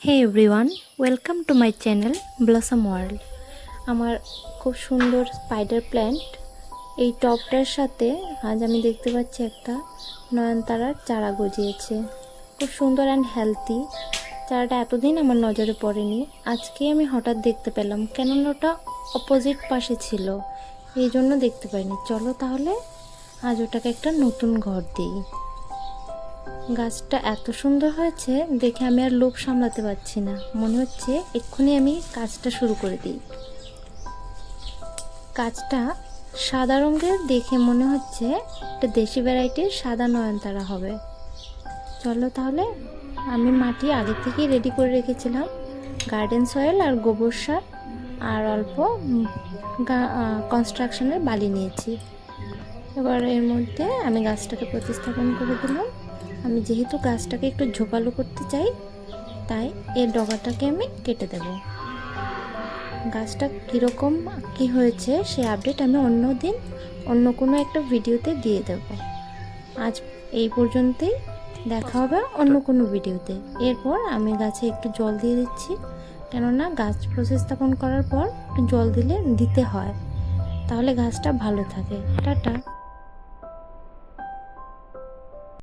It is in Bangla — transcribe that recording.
Hey everyone, welcome to my channel blossom world. আমার খুব সুন্দর স্পাইডার প্ল্যান্ট এই টবটার সাথে আজ আমি দেখতে পাচ্ছি একটা নয়নতারার চারা গজিয়েছে। খুব সুন্দর অ্যান্ড হেলদি। চারাটা এতদিন আমার নজরে পড়েনি, আজকেই আমি হঠাৎ দেখতে পেলাম, কেননা ওটা অপোজিট পাশে ছিল, এই জন্য দেখতে পাইনি। চলো তাহলে আজ ওটাকে একটা নতুন ঘর দিই। গাছটা এত সুন্দর হয়েছে দেখে আমি আর লোভ সামলাতে পারছি না, মনে হচ্ছে এক্ষুনি আমি কাজটা শুরু করে দিই। গাছটা সাদা রঙের দেখে মনে হচ্ছে একটা দেশি ভ্যারাইটির সাদা নয়নতারা হবে। চলো তাহলে, আমি মাটি আগে থেকেই রেডি করে রেখেছিলাম, গার্ডেন সয়েল আর গোবর সার আর অল্প কনস্ট্রাকশনের বালি নিয়েছি। এবার এর মধ্যে আমি গাছটাকে প্রতিস্থাপন করে দিলাম। আমি যেহেতু গাছটাকে একটু ঝোপালো করতে চাই, তাই এর ডগাটাকে আমি কেটে দেব। গাছটা কীরকম কী হয়েছে সে আপডেট আমি অন্য দিন অন্য কোনো একটা ভিডিওতে দিয়ে দেব। আজ এই পর্যন্তই, দেখা হবে অন্য কোনো ভিডিওতে। এরপর আমি গাছে একটু জল দিয়ে দিচ্ছি, কেননা গাছ প্রতিস্থাপন করার পর একটু জল দিতে হয়, তাহলে গাছটা ভালো থাকে। টাটা।